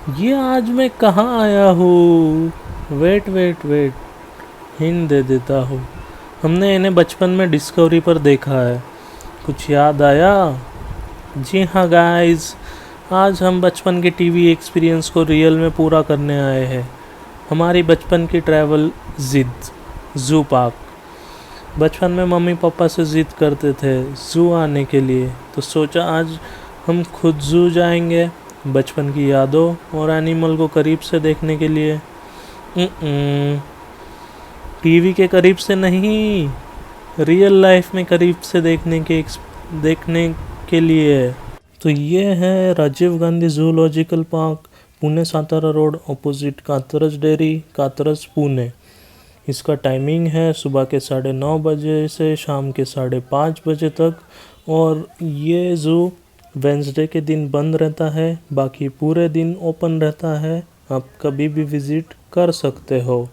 ये आज मैं कहाँ आया हूँ? वेट वेट वेट, हिंट दे देता हूँ। हमने इन्हें बचपन में डिस्कवरी पर देखा है। कुछ याद आया? जी हाँ गाइस, आज हम बचपन के टीवी एक्सपीरियंस को रियल में पूरा करने आए हैं। हमारी बचपन की ट्रैवल जिद, जू पार्क। बचपन में मम्मी पापा से ज़िद करते थे ज़ू आने के लिए, तो सोचा आज हम खुद ज़ू जाएंगे बचपन की यादों और एनिमल को करीब से देखने के लिए। टीवी के करीब से नहीं, रियल लाइफ में करीब से देखने के लिए। तो ये है Rajiv Gandhi zoological park, Pune Satara road, opposite Katraj dairy, Katraj Pune. इसका टाइमिंग है सुबह के 9:30 से शाम के 5:30 तक। और ये ज़ू वेंसडे के दिन बंद रहता है, बाकी पूरे दिन ओपन रहता है। आप कभी भी विज़िट कर सकते हो।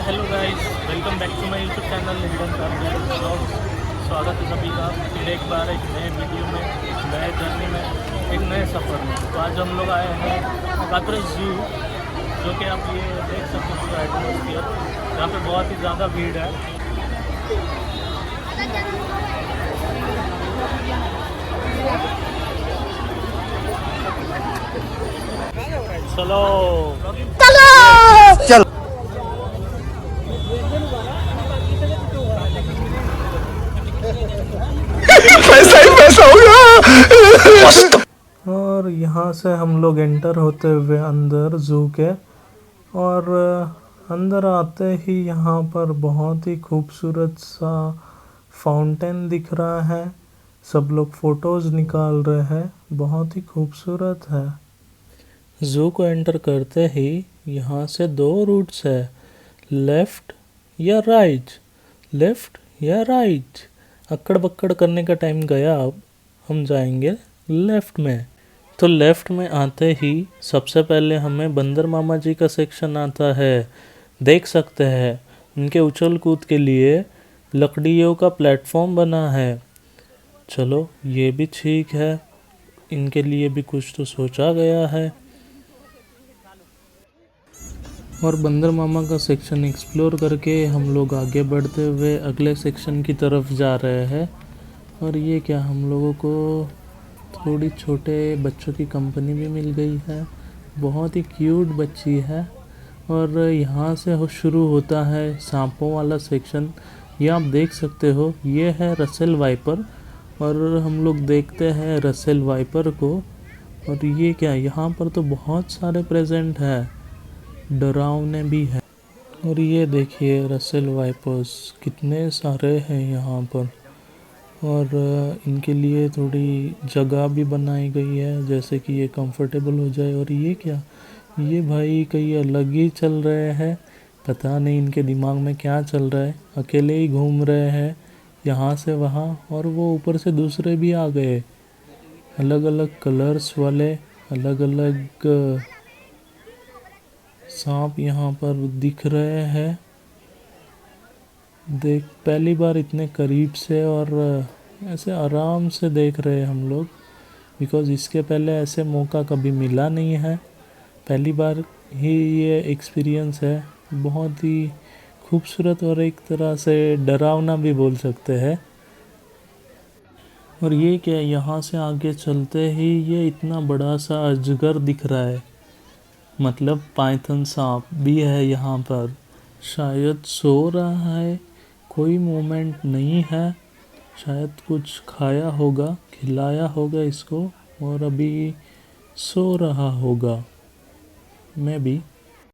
Hello guys, welcome back to my YouTube channel hidden cardial blogs. स्वागत है सभी का फिर एक बार एक नए वीडियो में, एक नए जर्नी में, एक नए सफ़र में। तो आज हम लोग आए हैं कातरज जू, जो कि आप ये देख सकते हो पूरा एटमोसफियर। यहाँ पे बहुत ही ज़्यादा भीड़ है। चलो चलो पैसा ही पैसा होगा। और यहाँ से हम लोग एंटर होते हुए अंदर ज़ू के। और अंदर आते ही यहाँ पर बहुत ही खूबसूरत सा फाउंटेन दिख रहा है। सब लोग फ़ोटोज़ निकाल रहे हैं, बहुत ही खूबसूरत है। ज़ू को एंटर करते ही यहाँ से 2 रूट्स है, लेफ़्ट या राइट। लेफ़्ट या राइट, अक्कड़ बक्कड़ करने का टाइम गया। अब हम जाएंगे लेफ़्ट में। तो लेफ़्ट में आते ही सबसे पहले हमें बंदर मामा जी का सेक्शन आता है। देख सकते हैं उनके उछल कूद के लिए लकड़ियों का प्लेटफॉर्म बना है। चलो ये भी ठीक है, इनके लिए भी कुछ तो सोचा गया है। और बंदर मामा का सेक्शन एक्सप्लोर करके हम लोग आगे बढ़ते हुए अगले सेक्शन की तरफ जा रहे हैं। और ये क्या, हम लोगों को थोड़ी छोटे बच्चों की कंपनी भी मिल गई है। बहुत ही क्यूट बच्ची है। और यहाँ से शुरू होता है सांपों वाला सेक्शन। ये आप देख सकते हो, ये है रसेल वाइपर। और हम लोग देखते हैं रसेल वाइपर को। और ये क्या, यहाँ पर तो बहुत सारे प्रेजेंट है, डरावने भी है। और ये देखिए रसेल वाइपर्स कितने सारे हैं यहाँ पर। और इनके लिए थोड़ी जगह भी बनाई गई है, जैसे कि ये कंफर्टेबल हो जाए। और ये क्या, ये भाई कहीं अलग ही चल रहे हैं, पता नहीं इनके दिमाग में क्या चल रहा है। अकेले ही घूम रहे हैं यहाँ से वहाँ, और वो ऊपर से दूसरे भी आ गए, अलग अलग कलर्स वाले, अलग अलग सांप यहाँ पर दिख रहे हैं। देख, पहली बार इतने करीब से और ऐसे आराम से देख रहे हैं हम लोग, बिकॉज़ इसके पहले ऐसे मौका कभी मिला नहीं है। पहली बार ही ये एक्सपीरियंस है। बहुत ही खूबसूरत और एक तरह से डरावना भी बोल सकते हैं। और ये क्या, यहाँ से आगे चलते ही ये इतना बड़ा सा अजगर दिख रहा है, मतलब पाइथन सांप भी है यहाँ पर। शायद सो रहा है, कोई मूवमेंट नहीं है। शायद कुछ खाया होगा, खिलाया होगा इसको, और अभी सो रहा होगा मैं भी।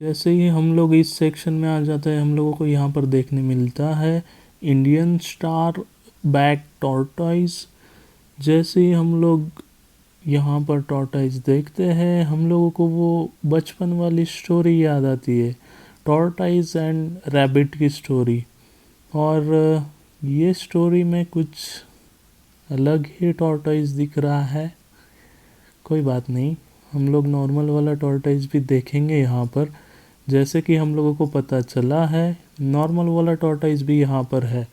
जैसे ही हम लोग इस सेक्शन में आ जाते हैं, हम लोगों को यहाँ पर देखने मिलता है इंडियन स्टार बैक टॉर्टॉइस। जैसे ही हम लोग यहाँ पर टॉर्टॉइस देखते हैं, हम लोगों को वो बचपन वाली स्टोरी याद आती है, टॉर्टॉइस एंड रैबिट की स्टोरी। और ये स्टोरी में कुछ अलग ही टॉर्टोइस दिख रहा है। कोई बात नहीं, हम लोग नॉर्मल वाला टॉर्टोइस भी देखेंगे यहाँ पर। जैसे कि हम लोगों को पता चला है, नॉर्मल वाला टॉर्टोइस भी यहाँ पर है।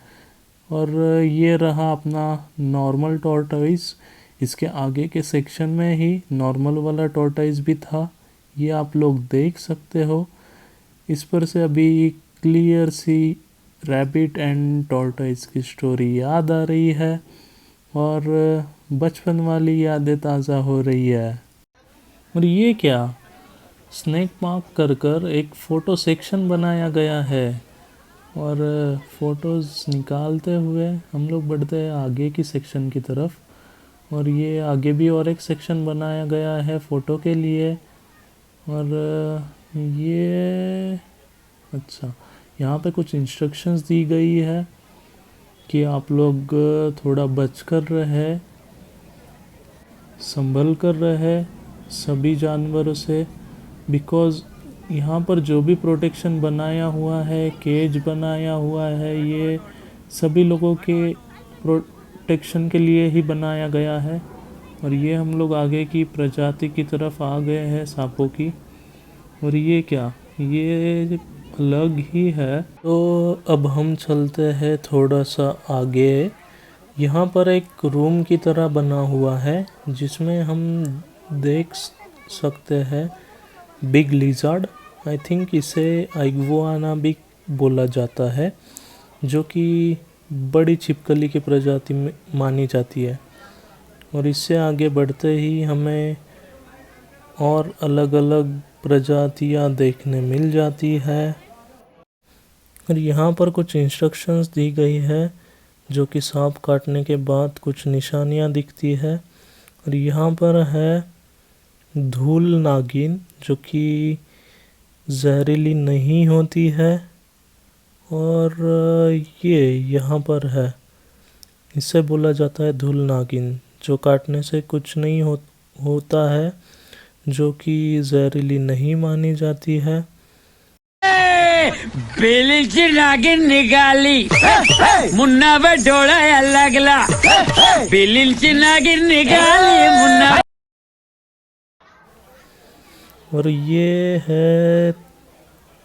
और ये रहा अपना नॉर्मल टॉर्टोइस। इसके आगे के सेक्शन में ही नॉर्मल वाला टॉर्टोइस भी था, ये आप लोग देख सकते हो। इस पर से अभी क्लियर सी रैबिट एंड टॉर्टोइस की स्टोरी याद आ रही है और बचपन वाली यादें ताज़ा हो रही है। और ये क्या, स्नैक मार्क कर कर एक फ़ोटो सेक्शन बनाया गया है और फ़ोटोज़ निकालते हुए हम लोग बढ़ते हैं आगे की सेक्शन की तरफ। और ये आगे भी और एक सेक्शन बनाया गया है फ़ोटो के लिए। और ये अच्छा, यहाँ पे कुछ इंस्ट्रक्शंस दी गई है कि आप लोग थोड़ा बच कर रहे, संभल कर रहे सभी जानवरों से। बिकॉज़ यहाँ पर जो भी प्रोटेक्शन बनाया हुआ है, केज बनाया हुआ है, ये सभी लोगों के प्रोटेक्शन के लिए ही बनाया गया है। और ये हम लोग आगे की प्रजाति की तरफ आ गए हैं सांपों की। और ये क्या, ये अलग ही है। तो अब हम चलते हैं थोड़ा सा आगे। यहाँ पर एक रूम की तरह बना हुआ है जिसमें हम देख सकते हैं बिग लिज़ार्ड। आई थिंक इसे इग्वाना भी बोला जाता है, जो कि बड़ी छिपकली की प्रजाति में मानी जाती है। और इससे आगे बढ़ते ही हमें और अलग अलग प्रजातियां देखने मिल जाती है। और यहाँ पर कुछ इंस्ट्रक्शंस दी गई है जो कि सांप काटने के बाद कुछ निशानियाँ दिखती है। और यहाँ पर है धूल नागिन, जो कि जहरीली नहीं होती है। और ये यहाँ पर है, इसे बोला जाता है धूल नागिन, जो काटने से कुछ नहीं होता है, जो कि जहरीली नहीं मानी जाती है। बिलीची नागिन निकाली, मुन्ना पे डोळा लागला, बिलीची नागिन निकाली मुन्ना। और ये है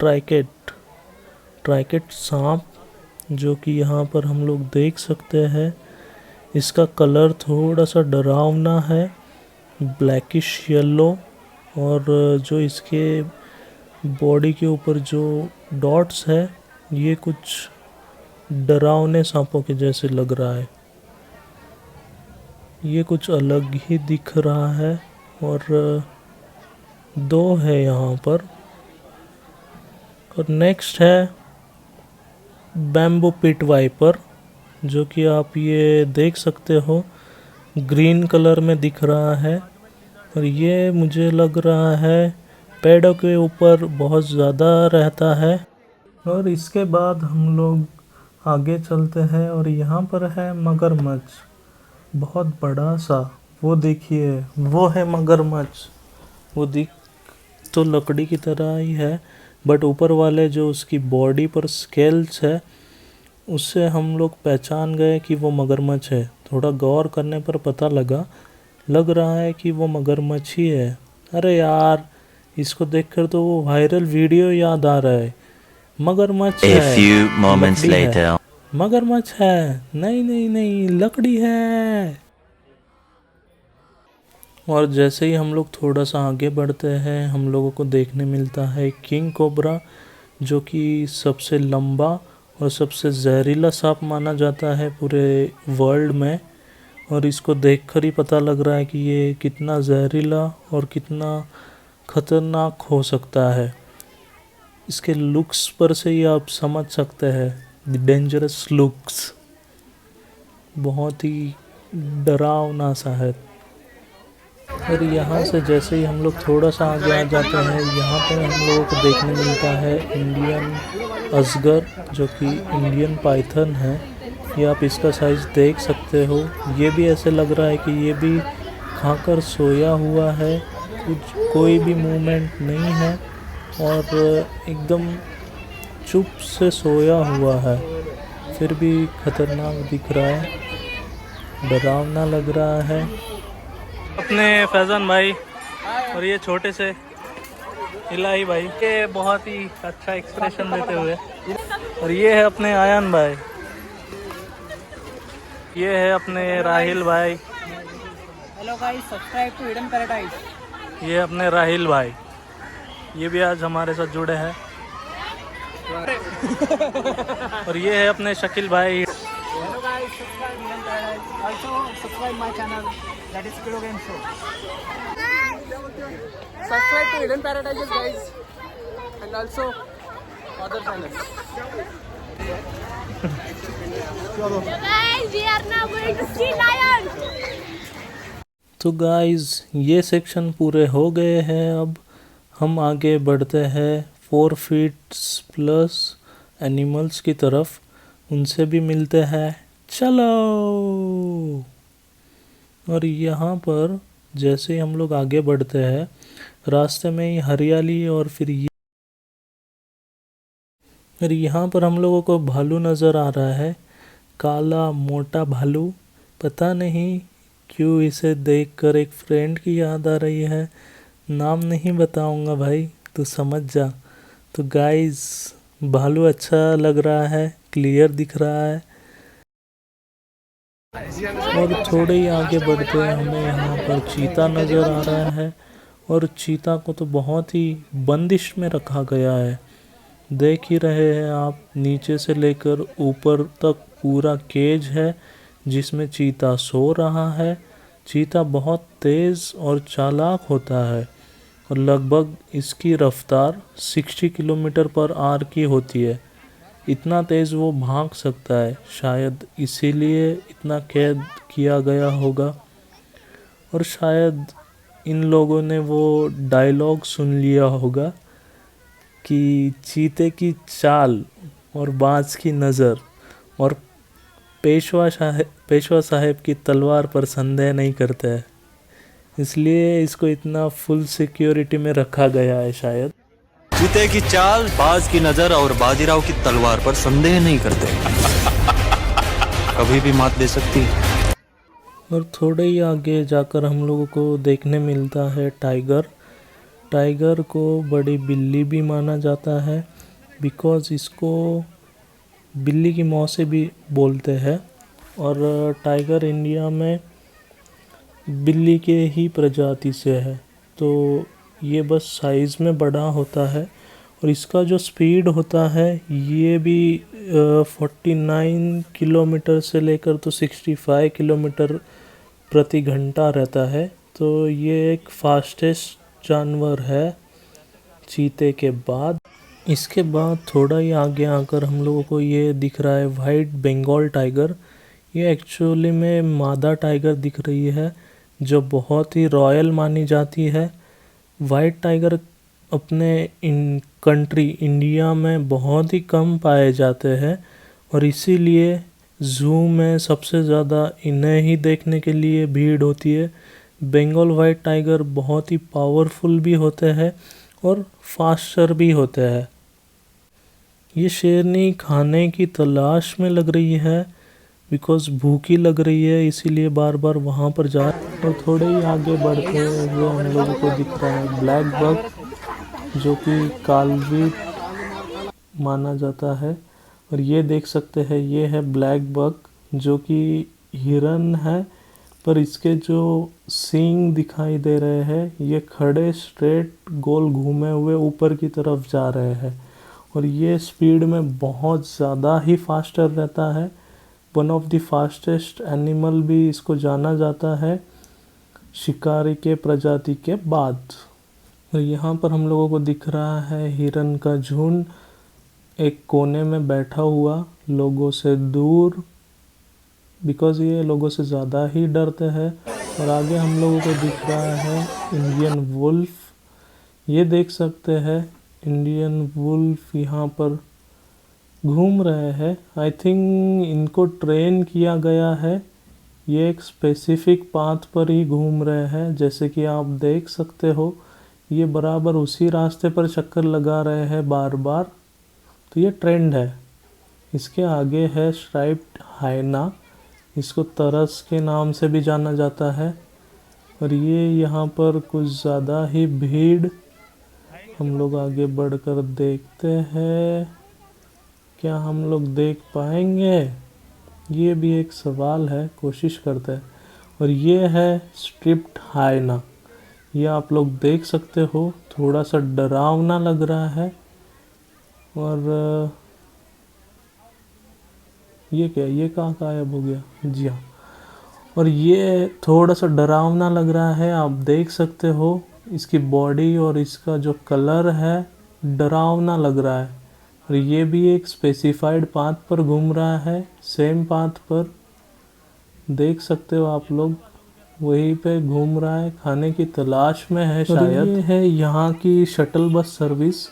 ट्राइकेट सांप, जो कि यहाँ पर हम लोग देख सकते हैं। इसका कलर थोड़ा सा डरावना है, ब्लैकिश येलो। और जो इसके बॉडी के ऊपर जो डॉट्स है, ये कुछ डरावने सांपों के जैसे लग रहा है। ये कुछ अलग ही दिख रहा है। और दो है यहाँ पर। और नेक्स्ट है बैम्बू पिट वाइपर, जो कि आप ये देख सकते हो ग्रीन कलर में दिख रहा है। और ये मुझे लग रहा है पेड़ों के ऊपर बहुत ज़्यादा रहता है। और इसके बाद हम लोग आगे चलते हैं और यहाँ पर है मगरमच्छ, बहुत बड़ा सा। वो देखिए, वो है मगरमच्छ। वो दिख तो लकड़ी की तरह ही है, बट ऊपर वाले जो उसकी बॉडी पर स्केल्स है, उससे हम लोग पहचान गए कि वो मगरमच्छ है। थोड़ा गौर करने पर पता लग रहा है कि वो मगरमच्छ ही है। अरे यार, इसको देखकर तो वो वायरल वीडियो याद आ रहा है। मगरमच्छ है, लकड़ी है। मगरमच्छ है, नहीं, लकड़ी है। और जैसे ही हम लोग थोड़ा सा आगे बढ़ते हैं, हम लोगों को देखने मिलता है किंग कोबरा, जो कि सबसे लंबा और सबसे जहरीला सांप माना जाता है पूरे वर्ल्ड में। और इसको देखकर ही पता लग रहा है कि ये कितना जहरीला और कितना खतरनाक हो सकता है। इसके लुक्स पर से ही आप समझ सकते हैं, द डेंजरस लुक्स। बहुत ही डरावना सा है। और यहाँ से जैसे ही हम लोग थोड़ा सा आगे आ जाते हैं, यहाँ पर हम लोगों को देखने मिलता है इंडियन अजगर, जो कि इंडियन पाइथन है। ये आप इसका साइज़ देख सकते हो। ये भी ऐसे लग रहा है कि ये भी खाकर सोया हुआ है, कोई भी मूवमेंट नहीं है और एकदम चुप से सोया हुआ है, फिर भी खतरनाक दिख रहा है। डरावना लग रहा है। अपने फैज़ान भाई और ये छोटे से इलाही भाई के बहुत ही अच्छा एक्सप्रेशन देते हुए, और ये है अपने आयान भाई, ये है अपने राहिल भाई, hello guys, subscribe to hidden paradise. ये अपने राहिल भाई, ये भी आज हमारे साथ जुड़े हैं। और ये है अपने शकील भाई। Hello guys, subscribe hidden paradise, also subscribe my channel that is kilo game show. Subscribe to hidden paradise guys and also other channels. Guys, we are now going to see lion. तो guys ये section पूरे हो गए हैं। अब हम आगे बढ़ते हैं 4 फीट प्लस एनिमल्स की तरफ, उनसे भी मिलते हैं। चलो। और यहाँ पर जैसे ही हम लोग आगे बढ़ते हैं, रास्ते में ही हरियाली, और फिर यहाँ पर हम लोगों को भालू नज़र आ रहा है, काला मोटा भालू। पता नहीं क्यों इसे देखकर एक फ्रेंड की याद आ रही है। नाम नहीं बताऊंगा भाई, तो समझ जा। तो गाइस भालू अच्छा लग रहा है, क्लियर दिख रहा है। और थोड़े ही आगे बढ़ते हैं, हमें यहाँ पर चीता नज़र आ रहा है, और चीता को तो बहुत ही बंदिश में रखा गया है। देख ही रहे हैं आप, नीचे से लेकर ऊपर तक पूरा केज है जिसमें चीता सो रहा है। चीता बहुत तेज़ और चालाक होता है, और लगभग इसकी रफ्तार 60 किलोमीटर पर आवर की होती है। इतना तेज़ वो भाग सकता है, शायद इसीलिए इतना कैद किया गया होगा। और शायद इन लोगों ने वो डायलॉग सुन लिया होगा कि चीते की चाल और बाज की नज़र और पेशवा साहेब की तलवार पर संदेह नहीं करते हैं, इसलिए इसको इतना फुल सिक्योरिटी में रखा गया है शायद। चीते की चाल, बाज की नजर और बाजीराव की तलवार पर संदेह नहीं करते। कभी भी मात दे सकती। और थोड़े ही आगे जाकर हम लोगों को देखने मिलता है टाइगर। टाइगर को बड़ी बिल्ली भी माना जाता है, बिकॉज़ इसको बिल्ली की मौत भी बोलते हैं। और टाइगर इंडिया में बिल्ली के ही प्रजाति से है, तो ये बस साइज़ में बड़ा होता है। और इसका जो स्पीड होता है ये भी 49 किलोमीटर से लेकर तो 65 किलोमीटर प्रति घंटा रहता है। तो ये एक फास्टेस्ट जानवर है चीते के बाद। इसके बाद थोड़ा ही आगे आकर हम लोगों को ये दिख रहा है वाइट बंगाल टाइगर। ये एक्चुअली में मादा टाइगर दिख रही है, जो बहुत ही रॉयल मानी जाती है। वाइट टाइगर अपने कंट्री इंडिया में बहुत ही कम पाए जाते हैं, और इसीलिए ज़ू में सबसे ज़्यादा इन्हें ही देखने के लिए भीड़ होती है। बंगाल वाइट टाइगर बहुत ही पावरफुल भी होते हैं और फास्टर भी होते हैं। ये शेरनी खाने की तलाश में लग रही है, बिकॉज़ भूखी लग रही है, इसीलिए बार बार वहाँ पर जा। और थोड़े ही आगे बढ़ते हुए हम लोगों को दिख रहा है ब्लैक बक, जो कि कालवीट माना जाता है। और ये देख सकते हैं, ये है ब्लैक बक, जो कि हिरन है, पर इसके जो सींग दिखाई दे रहे हैं ये खड़े स्ट्रेट गोल घूमे हुए ऊपर की तरफ जा रहे हैं। और ये स्पीड में बहुत ज़्यादा ही फास्टर रहता है। One of the fastest animal भी इसको जाना जाता है शिकारी के प्रजाति के बाद। और यहाँ पर हम लोगों को दिख रहा है हिरन का झुंड एक कोने में बैठा हुआ, लोगों से दूर, बिकॉज़ ये लोगों से ज़्यादा ही डरते हैं। और आगे हम लोगों को दिख रहा है इंडियन वुल्फ। ये देख सकते हैं इंडियन वुल्फ यहाँ पर घूम रहे हैं। आई थिंक इनको ट्रेन किया गया है, ये एक स्पेसिफिक पाथ पर ही घूम रहे हैं। जैसे कि आप देख सकते हो, ये बराबर उसी रास्ते पर चक्कर लगा रहे हैं बार बार। तो ये ट्रेंड है। इसके आगे है स्ट्राइप्ड हाइना। इसको तरस के नाम से भी जाना जाता है। और ये यहाँ पर कुछ ज़्यादा ही भीड़। हम लोग आगे बढ़कर देखते हैं, क्या हम लोग देख पाएंगे, ये भी एक सवाल है, कोशिश करते हैं। और ये है स्ट्रिप्ड हाइना, ये आप लोग देख सकते हो, थोड़ा सा डरावना लग रहा है। और ये क्या, ये कहाँ गायब हो गया? जी हाँ, और ये थोड़ा सा डरावना लग रहा है, आप देख सकते हो इसकी बॉडी और इसका जो कलर है डरावना लग रहा है। और ये भी एक स्पेसिफाइड पाथ पर घूम रहा है, सेम पाथ पर देख सकते हो आप लोग, वहीं पे घूम रहा है, खाने की तलाश में है शायद। ये है यहाँ की शटल बस सर्विस,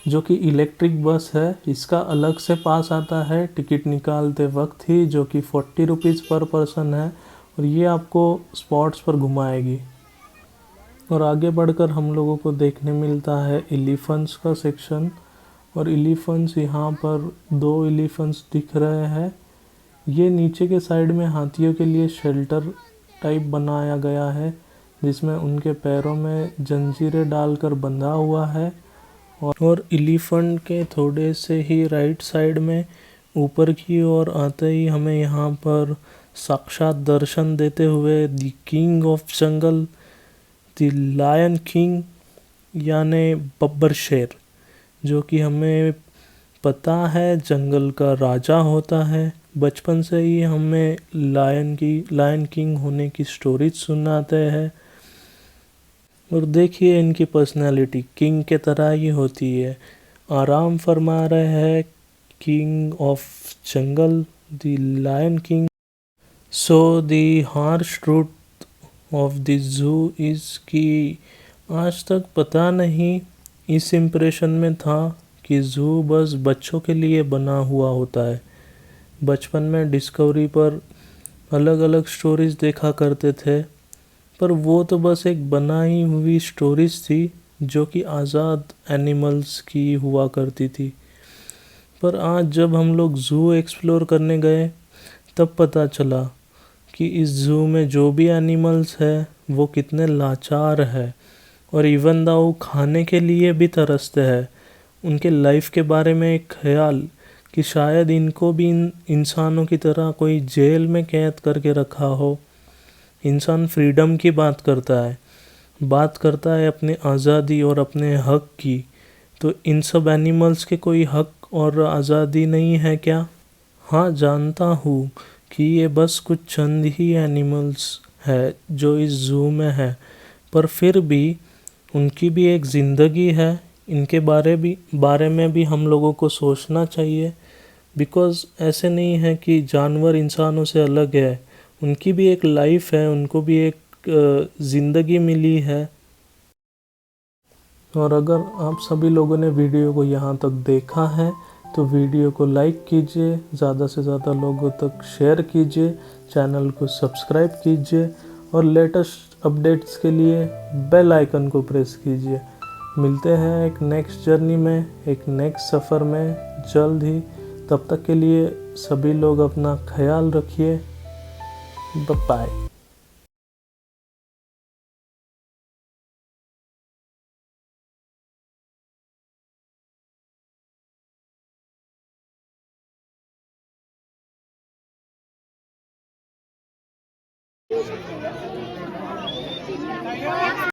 जो कि इलेक्ट्रिक बस है। इसका अलग से पास आता है टिकट निकालते वक्त ही, जो कि 40 रुपीज़ पर पर्सन है। और ये आपको स्पॉट्स पर घुमाएगी। और आगे बढ़कर हम लोगों को देखने मिलता है एलिफेंट्स का सेक्शन। और एलिफेंट्स, यहाँ पर 2 एलिफेंट्स दिख रहे हैं। ये नीचे के साइड में हाथियों के लिए शेल्टर टाइप बनाया गया है, जिसमें उनके पैरों में जंजीरें डालकर बंधा हुआ है। और एलिफेंट के थोड़े से ही राइट साइड में ऊपर की ओर आते ही हमें यहाँ पर साक्षात दर्शन देते हुए the king of jungle, the lion king, यानी बब्बर शेर, जो कि हमें पता है जंगल का राजा होता है। बचपन से ही हमें लायन किंग होने की स्टोरीज सुनाते हैं। और देखिए इनकी पर्सनालिटी किंग के तरह ही होती है। आराम फरमा रहे हैं king of jungle, the lion king. So the harsh truth of the zoo is कि आज तक पता नहीं इस इम्प्रेशन में था कि जू बस बच्चों के लिए बना हुआ होता है। बचपन में डिस्कवरी पर अलग अलग स्टोरीज देखा करते थे, पर वो तो बस एक बनाई हुई स्टोरीज थी जो कि आज़ाद एनिमल्स की हुआ करती थी। पर आज जब हम लोग ज़ू एक्सप्लोर करने गए, तब पता चला कि इस ज़ू में जो भी एनिमल्स है वो कितने लाचार है, और इवन दाउ खाने के लिए भी तरसते हैं। उनके लाइफ के बारे में एक ख्याल कि शायद इनको भी इंसानों की तरह कोई जेल में कैद करके रखा हो। इंसान फ्रीडम की बात करता है अपनी आज़ादी और अपने हक की, तो इन सब एनिमल्स के कोई हक और आज़ादी नहीं है क्या? हाँ, जानता हूँ कि ये बस कुछ चंद ही एनिमल्स है जो इस ज़ू में है, पर फिर भी उनकी भी एक ज़िंदगी है। इनके बारे में भी हम लोगों को सोचना चाहिए, बिकॉज़ ऐसे नहीं है कि जानवर इंसानों से अलग है, उनकी भी एक लाइफ है, उनको भी एक ज़िंदगी मिली है। और अगर आप सभी लोगों ने वीडियो को यहाँ तक देखा है तो वीडियो को लाइक कीजिए, ज़्यादा से ज़्यादा लोगों तक शेयर कीजिए, चैनल को सब्सक्राइब कीजिए और लेटेस्ट अपडेट्स के लिए बेल आइकन को प्रेस कीजिए। मिलते हैं एक नेक्स्ट जर्नी में, एक नेक्स्ट सफ़र में जल्द ही। तब तक के लिए सभी लोग अपना ख्याल रखिए। बाय।